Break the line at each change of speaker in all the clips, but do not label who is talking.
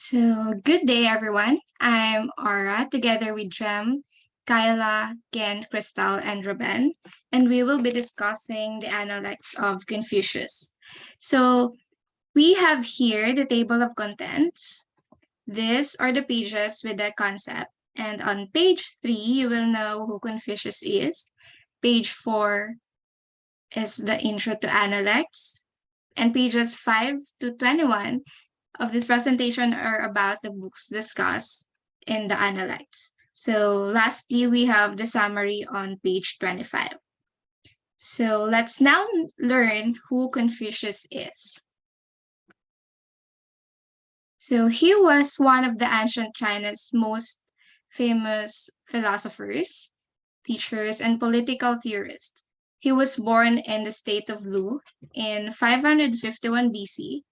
So, good day, everyone. I'm Aura, together with Jem, Kayla, Ken, Krystal, and Ruben, and we will be discussing the Analects of Confucius. So, we have here the table of contents. These are the pages with the concept, and on page 3, you will know who Confucius is. Page 4 is the intro to Analects, and pages 5 to 21 of this presentation are about the books discussed in the Analects. So lastly, we have the summary on page 25. So let's now learn who Confucius is. So he was one of the ancient China's most famous philosophers, teachers, and political theorists. He was born in the state of Lu in 551 BC.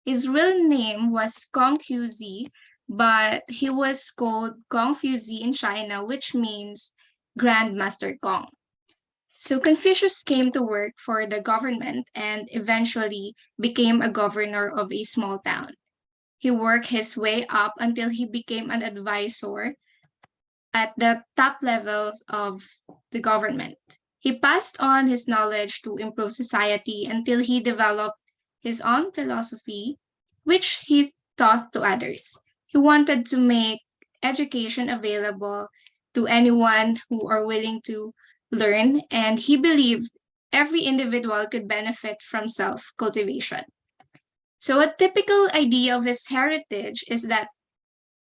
His real name was Confuzi, but he was called Confuzi in China, which means Grand Master Kong. So Confucius came to work for the government and eventually became a governor of a small town. He worked his way up until he became an advisor at the top levels of the government. He passed on his knowledge to improve society until he developed his own philosophy, which he taught to others. He wanted to make education available to anyone who are willing to learn, and he believed every individual could benefit from self-cultivation. So a typical idea of his heritage is that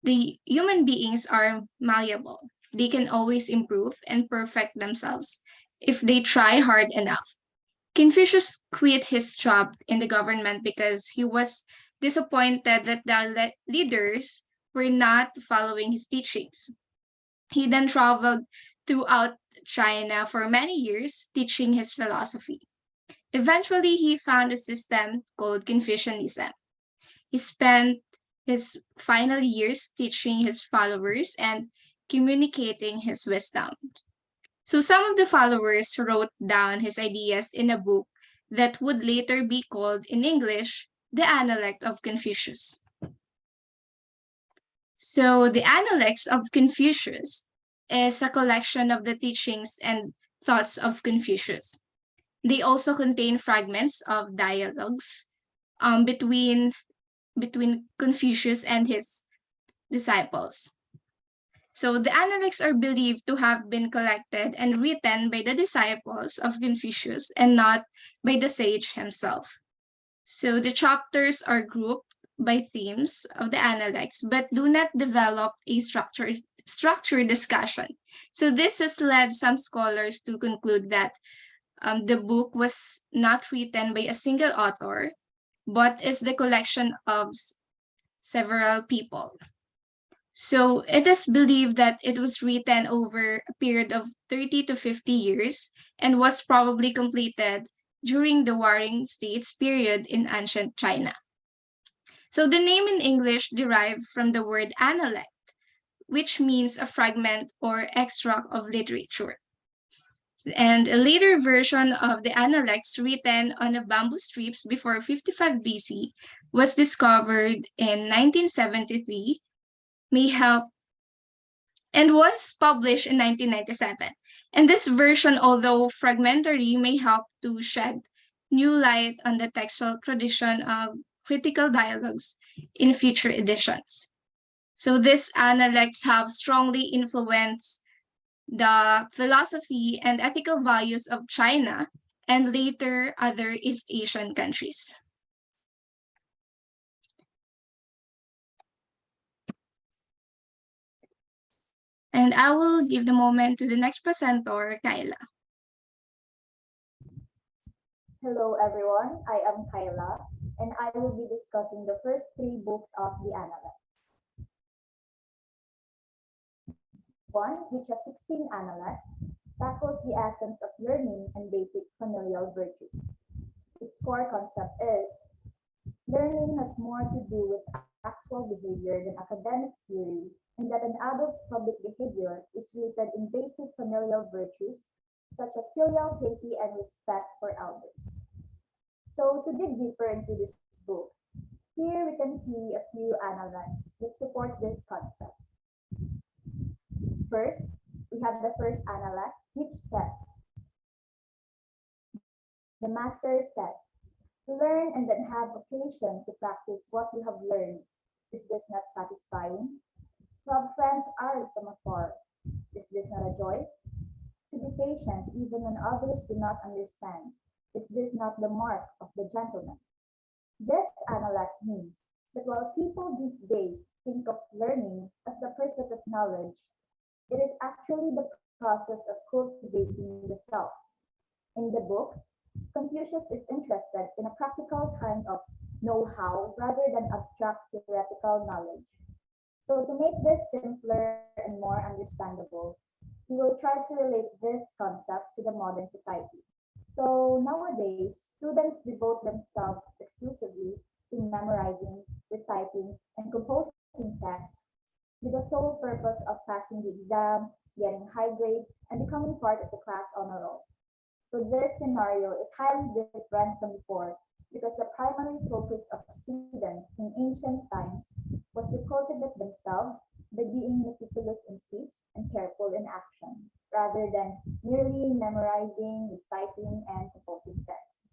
the human beings are malleable. They can always improve and perfect themselves if they try hard enough. Confucius quit his job in the government because he was disappointed that the leaders were not following his teachings. He then traveled throughout China for many years, teaching his philosophy. Eventually, he found a system called Confucianism. He spent his final years teaching his followers and communicating his wisdom. So some of the followers wrote down his ideas in a book that would later be called in English the Analect of Confucius. So the Analects of Confucius is a collection of the teachings and thoughts of Confucius. They also contain fragments of dialogues between Confucius and his disciples. So the Analects are believed to have been collected and written by the disciples of Confucius and not by the sage himself. So the chapters are grouped by themes of the Analects but do not develop a structured discussion. So this has led some scholars to conclude that the book was not written by a single author, but is the collection of several people. So it is believed that it was written over a period of 30 to 50 years and was probably completed during the Warring States period in ancient China. So the name in English derived from the word analect, which means a fragment or extract of literature. And a later version of the Analects written on a bamboo strips before 55 BC was discovered in 1973, may help, and was published in 1997. And this version, although fragmentary, may help to shed new light on the textual tradition of critical dialogues in future editions. So these Analects have strongly influenced the philosophy and ethical values of China and later other East Asian countries. And I will give the moment to the next presenter, Kayla.
Hello everyone, I am Kayla and I will be discussing the first three books of the Analects. One, which has 16 Analects, tackles the essence of learning and basic familial virtues. Its core concept is learning has more to do with actual behavior than academic theory, and that an adult's public behavior is rooted in basic familial virtues such as filial piety and respect for elders. So, to dig deeper into this book, he Here we can see a few analects that support this concept. First, we have the first analect, which says, the master said, learn and then have occasion to practice what you have learned. Is this not satisfying? To have friends are from afar. Is this not a joy? To be patient even when others do not understand. Is this not the mark of the gentleman? This analect means that while people these days think of learning as the pursuit of knowledge, it is actually the process of cultivating the self. In the book, Confucius is interested in a practical kind of know-how rather than abstract theoretical knowledge. So to make this simpler and more understandable, we will try to relate this concept to the modern society. So nowadays, students devote themselves exclusively to memorizing, reciting, and composing text with the sole purpose of passing the exams, getting high grades, and becoming part of the class honor roll. So this scenario is highly different from before because the primary focus of students in ancient times was to cultivate themselves by being meticulous in speech and careful in action, rather than merely memorizing, reciting, and composing text.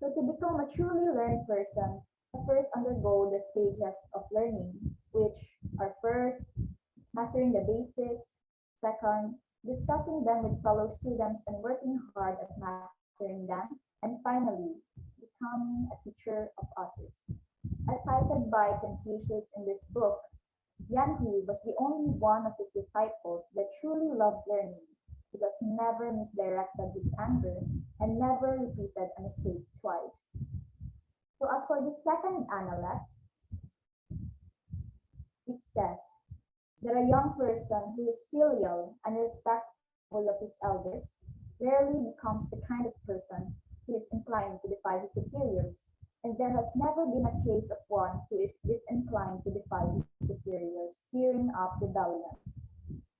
So to become a truly learned person, must first undergo the stages of learning, which are first, mastering the basics, second, discussing them with fellow students and working hard at mastering them, and finally, becoming a teacher of others. As cited by Confucius in this book, Ianne was the only one of his disciples that truly loved learning because he never misdirected his anger and never repeated a mistake twice. So as for the second analect, it says that a young person who is filial and respectful of his elders rarely becomes the kind of person who is inclined to defy his superiors, and there has never been a case of one who is disinclined to defy his superiors, stirring up rebellion.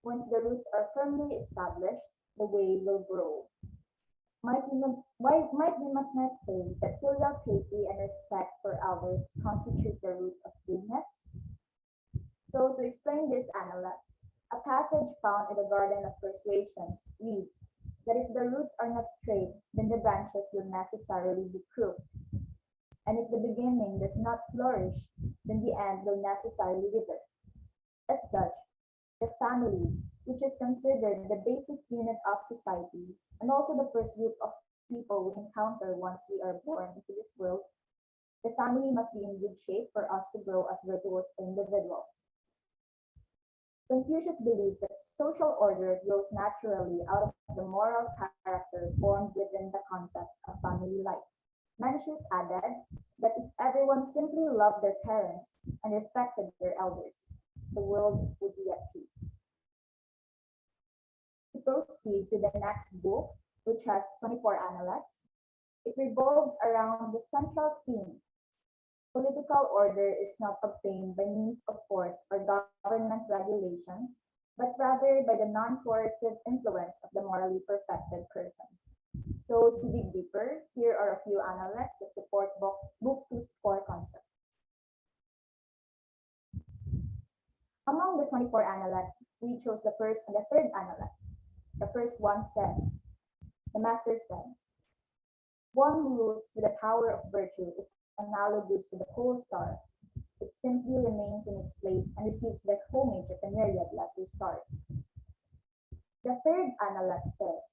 Once the roots are firmly established, the way will grow. Might we not say that filial piety and respect for elders constitute the root of goodness? So to explain this analect, a passage found in the Garden of Persuasions reads that if the roots are not straight, then the branches will necessarily be crooked. And if the beginning does not flourish, then the end will necessarily wither. As such, the family, which is considered the basic unit of society and also the first group of people we encounter once we are born into this world, the family must be in good shape for us to grow as virtuous individuals. Confucius believes that social order grows naturally out of the moral character formed within the context of family life. Mencius added that if everyone simply loved their parents and respected their elders, the world would be at peace. To proceed to the next book, which has 24 analects, it revolves around the central theme. Political order is not obtained by means of force or government regulations, but rather by the non-coercive influence of the morally perfected person. So to dig deeper, here are a few analects that support book two's core concept. Among the 24 analects, we chose the first and the third analect. The first one says, the master said, one who rules with the power of virtue is analogous to the pole star. It simply remains in its place and receives the homage of the myriad lesser stars. The third analect says,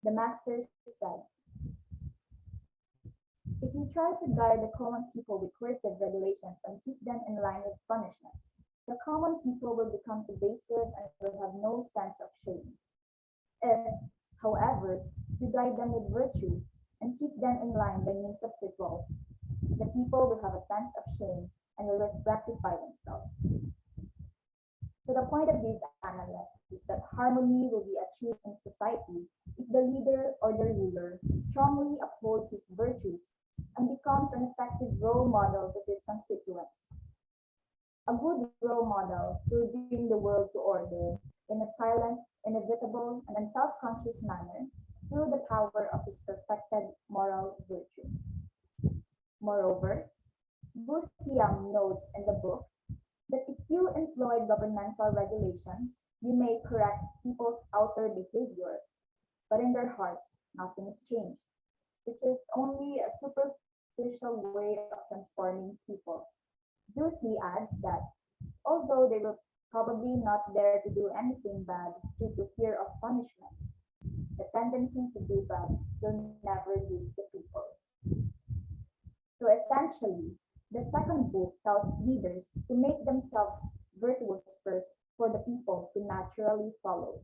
the master said, if you try to guide the common people with coercive regulations and keep them in line with punishments, the common people will become evasive and will have no sense of shame. If, however, you guide them with virtue and keep them in line by means of ritual, the people will have a sense of shame and will rectify themselves. So the point of these analects is that harmony will be achieved in society if the leader or the ruler strongly upholds his virtues and becomes an effective role model to his constituents. A good role model will bring the world to order in a silent, inevitable, and unself-conscious manner through the power of his perfected moral virtue. Moreover, Busiam notes in the book that if you employ governmental regulations, you may correct people's outer behavior, but in their hearts, nothing is changed, which is only a superficial way of transforming people. Zusi adds that although they were probably not there to do anything bad due to fear of punishments, the tendency to do bad will never leave the people. So essentially, the second book tells leaders to make themselves virtuous first for the people to naturally follow.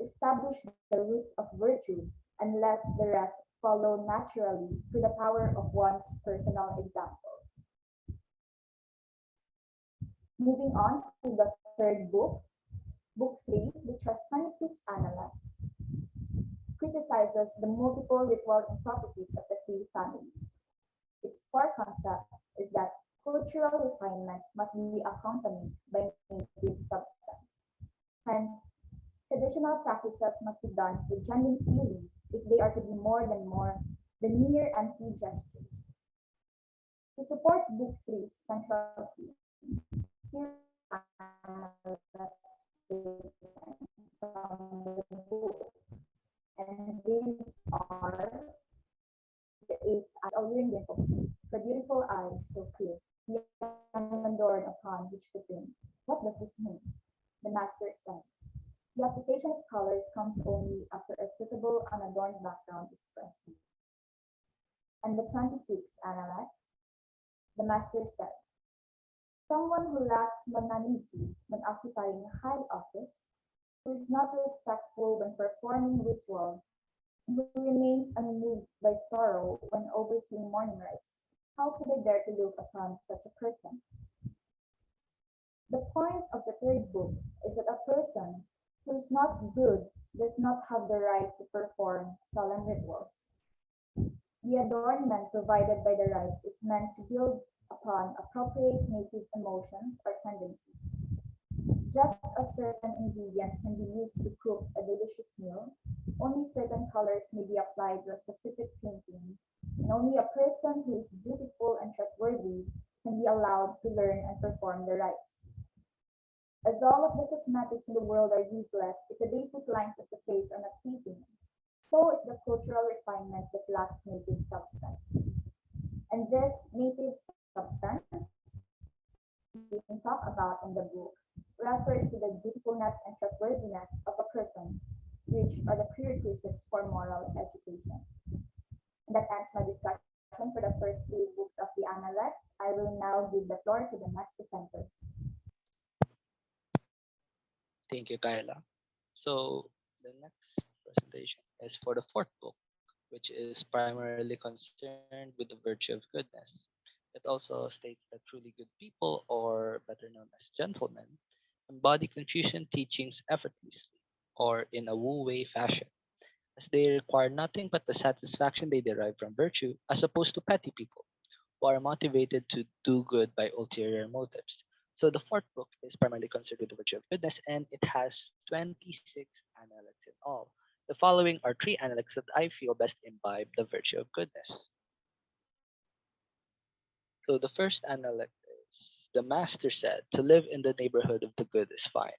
Establish the root of virtue and let the rest follow naturally through the power of one's personal example. Moving on to the third book, Book 3, which has 26 analects, criticizes the multiple ritual improprieties of the three families. Its core concept is that cultural refinement must be accompanied by native substance. Hence, traditional practices must be done with genuine feeling if they are to be than mere empty gestures. To support Book 3's central theme, here from the book, and these are the eight alluring dimples, the beautiful eyes so clear, the adorned upon which to think. What does this mean? The master said. The application of colors comes only after a suitable unadorned background is present. And the 26th analect, the master said, someone who lacks magnanimity when occupying a high office, who is not respectful when performing ritual, and who remains unmoved by sorrow when overseeing morning rites, how could I dare to look upon such a person? The point of the third book is that a person who is not good does not have the right to perform solemn rituals. The adornment provided by the rites is meant to build upon appropriate native emotions or tendencies. Just as certain ingredients can be used to cook a delicious meal, only certain colors may be applied to a specific painting, and only a person who is dutiful and trustworthy can be allowed to learn and perform the rites. As all of the cosmetics in the world are useless if the basic lines of the face are not pleasing, so is the cultural refinement that lacks native substance. And this native substance being talked about in the book refers to the dutifulness and trustworthiness of a person, which are the prerequisites for moral education. And that ends my discussion for the first three books of the Analects. I will now give the floor to the next presenter.
Thank you, Kayla. So the next presentation is for the fourth book, which is primarily concerned with the virtue of goodness. It also states that truly good people, or better known as gentlemen, embody Confucian teachings effortlessly, or in a wu-wei fashion, as they require nothing but the satisfaction they derive from virtue, as opposed to petty people, who are motivated to do good by ulterior motives. So the fourth book is primarily concerned with the virtue of goodness, and it has 26 analects in all. The following are three analects that I feel best imbibe the virtue of goodness. So the first analect is, the master said, to live in the neighborhood of the good is fine.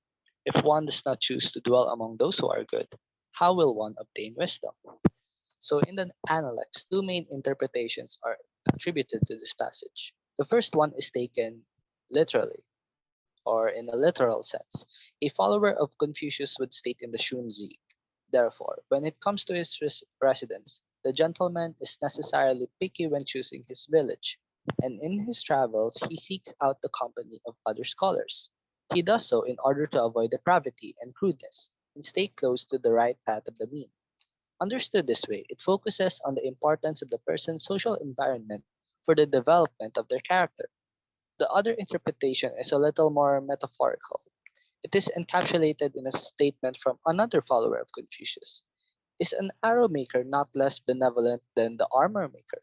If one does not choose to dwell among those who are good, how will one obtain wisdom? So in the Analects, two main interpretations are attributed to this passage. The first one is taken literally, or in a literal sense. A follower of Confucius would state in the Shunzi, therefore, when it comes to his residence, the gentleman is necessarily picky when choosing his village, and in his travels he seeks out the company of other scholars. He does so in order to avoid depravity and crudeness, and stay close to the right path of the mean. Understood this way, it focuses on the importance of the person's social environment for the development of their character. The other interpretation is a little more metaphorical. It is encapsulated in a statement from another follower of Confucius. Is an arrow maker not less benevolent than the armor maker?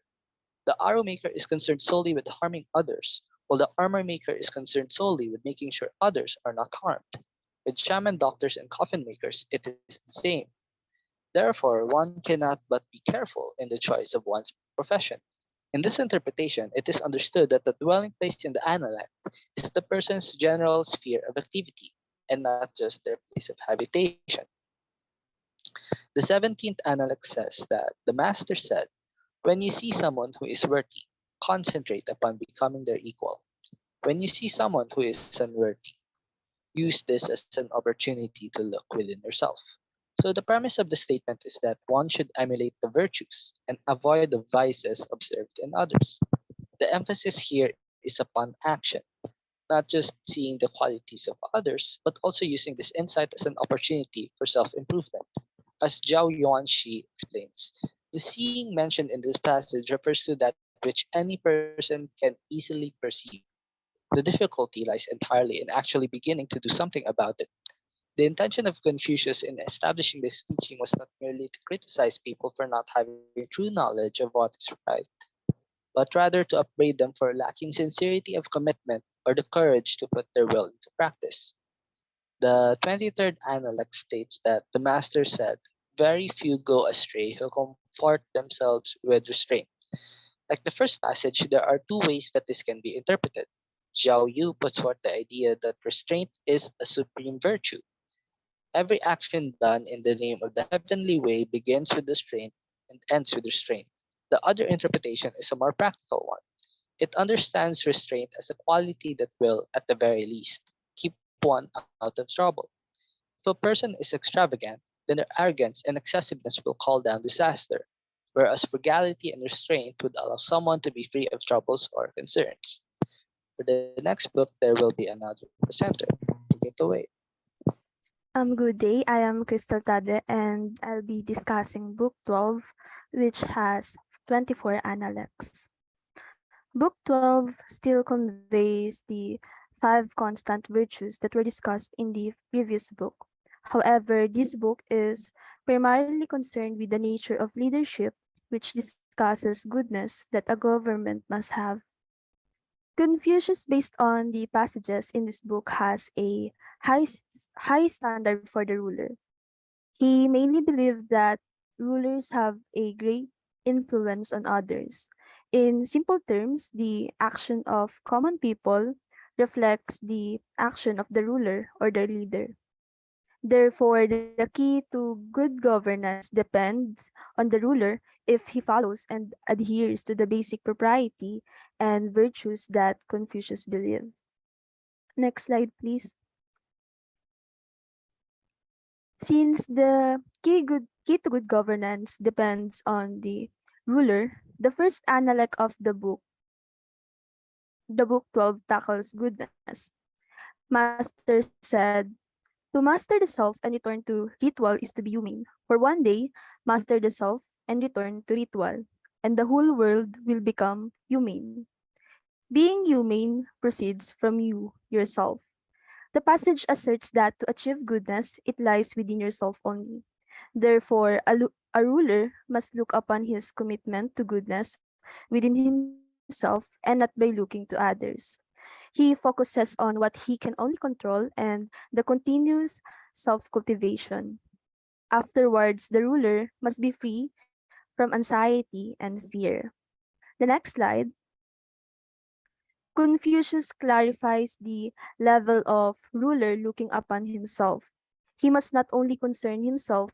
The arrow maker is concerned solely with harming others, while the armor maker is concerned solely with making sure others are not harmed. With shaman doctors and coffin makers, it is the same. Therefore, one cannot but be careful in the choice of one's profession. In this interpretation, it is understood that the dwelling place in the Analect is the person's general sphere of activity, and not just their place of habitation. The 17th Analect says that the Master said, when you see someone who is worthy, concentrate upon becoming their equal. When you see someone who is unworthy, use this as an opportunity to look within yourself. So the premise of the statement is that one should emulate the virtues and avoid the vices observed in others. The emphasis here is upon action, not just seeing the qualities of others, but also using this insight as an opportunity for self-improvement. As Zhao Yuanxi explains, the seeing mentioned in this passage refers to that which any person can easily perceive. The difficulty lies entirely in actually beginning to do something about it. The intention of Confucius in establishing this teaching was not merely to criticize people for not having true knowledge of what is right, but rather to upbraid them for lacking sincerity of commitment or the courage to put their will into practice. The 23rd Analect states that the Master said, very few go astray who comfort themselves with restraint. Like the first passage, there are two ways that this can be interpreted. Zhao Yu puts forth the idea that restraint is a supreme virtue. Every action done in the name of the heavenly way begins with restraint and ends with restraint. The other interpretation is a more practical one. It understands restraint as a quality that will, at the very least, keep one out of trouble. If a person is extravagant, then their arrogance and excessiveness will call down disaster, whereas frugality and restraint would allow someone to be free of troubles or concerns. For the next book, there will be another presenter. Take it away.
Good day. I am Krystal Tadle and I'll be discussing Book 12, which has 24 analects. Book 12 still conveys the 5 constant virtues that were discussed in the previous book. However, this book is primarily concerned with the nature of leadership, which discusses goodness that a government must have. Confucius, based on the passages in this book, has a high standard for the ruler. He mainly believed that rulers have a great influence on others. In simple terms, the action of common people reflects the action of the ruler or the leader. Therefore, the key to good governance depends on the ruler if he follows and adheres to the basic propriety and virtues that Confucius believed. Next slide, please. Since the key to good governance depends on the ruler, the first analect of the book 12 tackles goodness. Master said, to master the self and return to ritual is to be humane. For one day, master the self and return to ritual, and the whole world will become humane. Being humane proceeds from you, yourself. The passage asserts that to achieve goodness, it lies within yourself only. Therefore, a ruler must look upon his commitment to goodness within himself and not by looking to others. He focuses on what he can only control and the continuous self cultivation. Afterwards, the ruler must be free from anxiety and fear. The next slide. Confucius clarifies the level of ruler looking upon himself. He must not only concern himself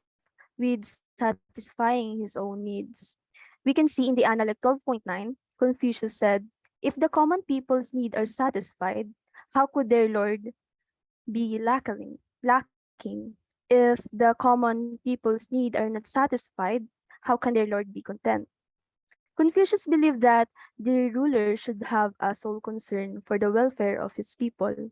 with satisfying his own needs. We can see in the Analect 12.9, Confucius said, if the common people's needs are satisfied, how could their Lord be lacking? If the common people's needs are not satisfied, how can their Lord be content? Confucius believed that the ruler should have a sole concern for the welfare of his people.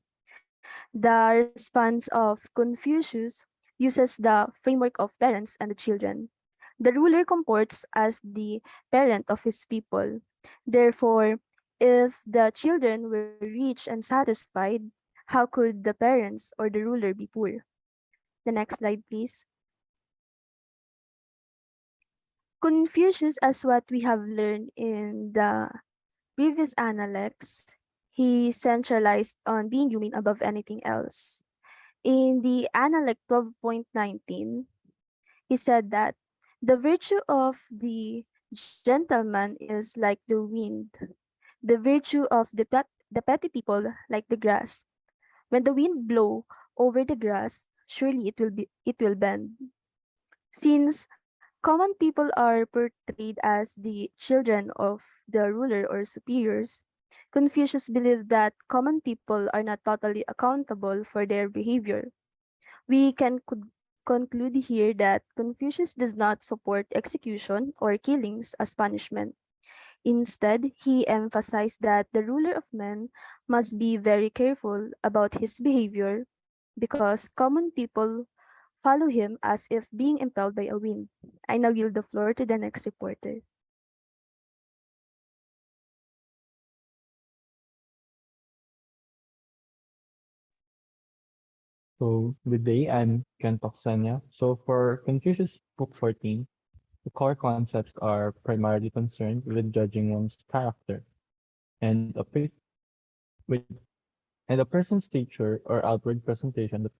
The response of Confucius uses the framework of parents and the children. The ruler comports as the parent of his people. Therefore, if the children were rich and satisfied, how could the parents or the ruler be poor? The next slide, please. Confucius, as what we have learned in the previous Analects, he centralized on being human above anything else. In the Analect 12.19, he said that the virtue of the Gentleman is like the wind, the virtue of the petty people like the grass. When the wind blow over the grass, surely it will bend. Since common people are portrayed as the children of the ruler or superiors, Confucius believed that common people are not totally accountable for their behavior. We can conclude here that Confucius does not support execution or killings as punishment. Instead, he emphasized that the ruler of men must be very careful about his behavior because common people follow him as if being impelled by a wind. I now yield the floor to the next reporter.
So good day, I'm Kenneth Occeña. So for Confucius Book 14, the core concepts are primarily concerned with judging one's character and with and a person's feature or outward presentation that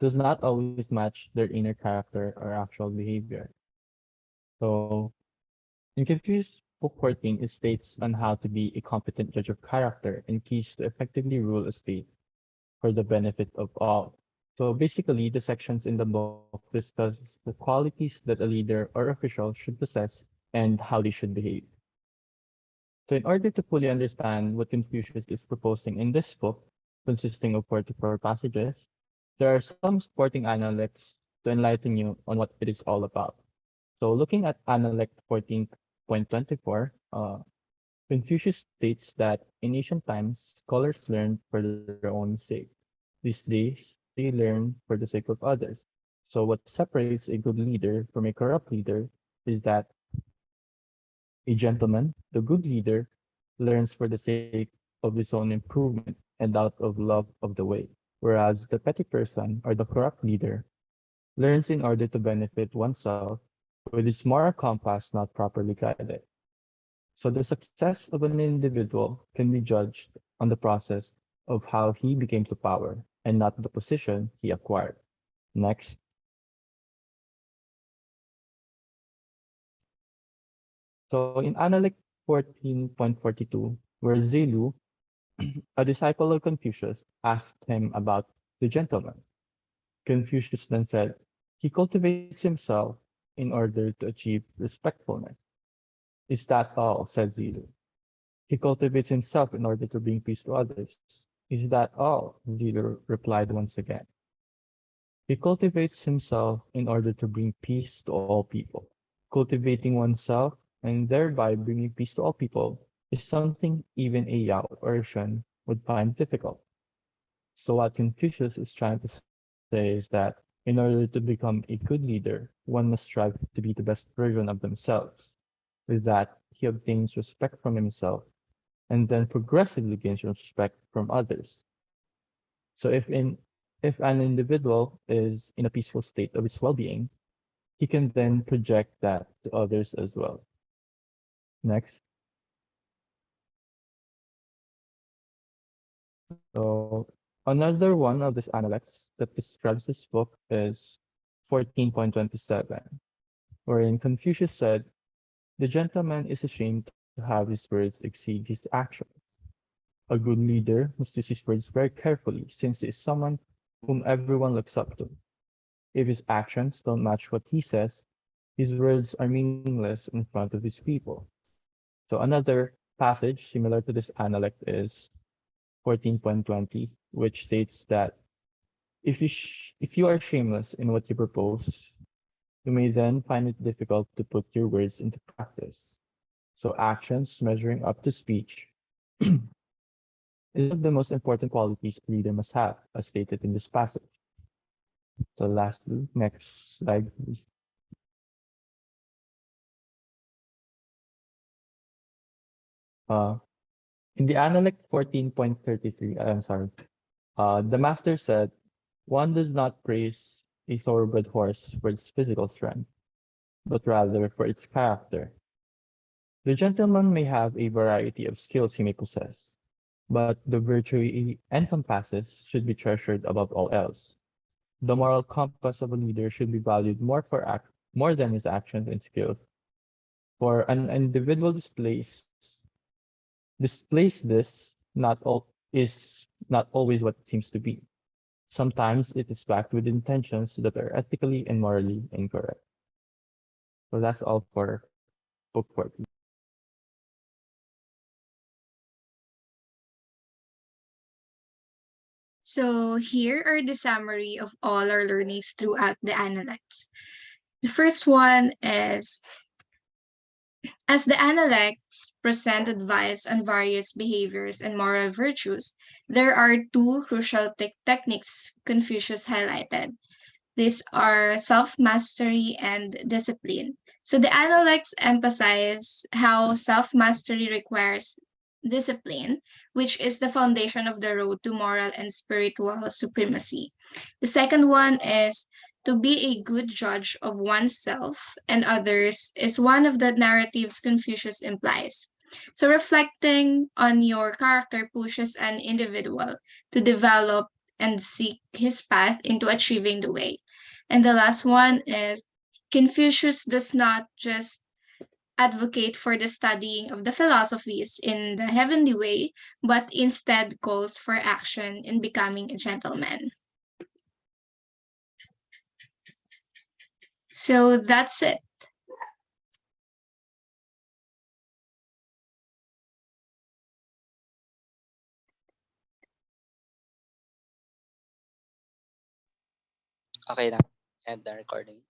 does not always match their inner character or actual behavior. So in Confucius Book 14, it states on how to be a competent judge of character and keys to effectively rule a state for the benefit of all. So basically, the sections in the book discuss the qualities that a leader or official should possess and how they should behave. So in order to fully understand what Confucius is proposing in this book, consisting of 44 passages, there are some supporting analects to enlighten you on what it is all about. So looking at Analect 14.24, Confucius states that in ancient times, scholars learned for their own sake. These days, they learn for the sake of others. So what separates a good leader from a corrupt leader is that a gentleman, the good leader, learns for the sake of his own improvement and out of love of the way, whereas the petty person or the corrupt leader learns in order to benefit oneself with his moral compass not properly guided. So the success of an individual can be judged on the process of how he became to power and not the position he acquired. Next, so in Analect 14.42, where Zelu, a disciple of Confucius, asked him about the gentleman, Confucius then said, he cultivates himself in order to achieve respectfulness. Is that all? Said Zelu. He cultivates himself in order to bring peace to others. Is that all? Zelu replied once again. He cultivates himself in order to bring peace to all people. Cultivating oneself and thereby bringing peace to all people is something even a Yao or a Shen would find difficult. So what Confucius is trying to say is that in order to become a good leader, one must strive to be the best version of themselves. With that, he obtains respect from himself and then progressively gains respect from others. So if an individual is in a peaceful state of his well-being, he can then project that to others as well. Next. So another one of these analects that describes this book is 14.27, wherein Confucius said, the gentleman is ashamed to have his words exceed his actions. A good leader must use his words very carefully since he is someone whom everyone looks up to. If his actions don't match what he says, his words are meaningless in front of his people. So another passage similar to this analect is 14.20, which states that if you are shameless in what you propose, you may then find it difficult to put your words into practice. So actions measuring up to speech is one of the most important qualities a leader must have, as stated in this passage. So lastly, next slide, please. Uh, in the Analect 14.33, I'm sorry, the master said, one does not praise a thoroughbred horse for its physical strength, but rather for its character. The gentleman may have a variety of skills he may possess, but the virtue he encompasses should be treasured above all else. The moral compass of a leader should be valued more for more than his actions and skills. For an individual displays this not all is not always what it seems to be. Sometimes it is backed with intentions that are ethically and morally incorrect. So that's all for book 14.
So here are the summary of all our learnings throughout the Analects. The first one is, as the Analects present advice on various behaviors and moral virtues, there are two crucial techniques Confucius highlighted. These are self-mastery and discipline. So the Analects emphasize how self-mastery requires discipline, which is the foundation of the road to moral and spiritual supremacy. The second one is to be a good judge of oneself and others is one of the narratives Confucius implies. So reflecting on your character pushes an individual to develop and seek his path into achieving the way. And the last one is Confucius does not just advocate for the studying of the philosophies in the heavenly way, but instead calls for action in becoming a gentleman. So that's it.
Okay na. End the recording.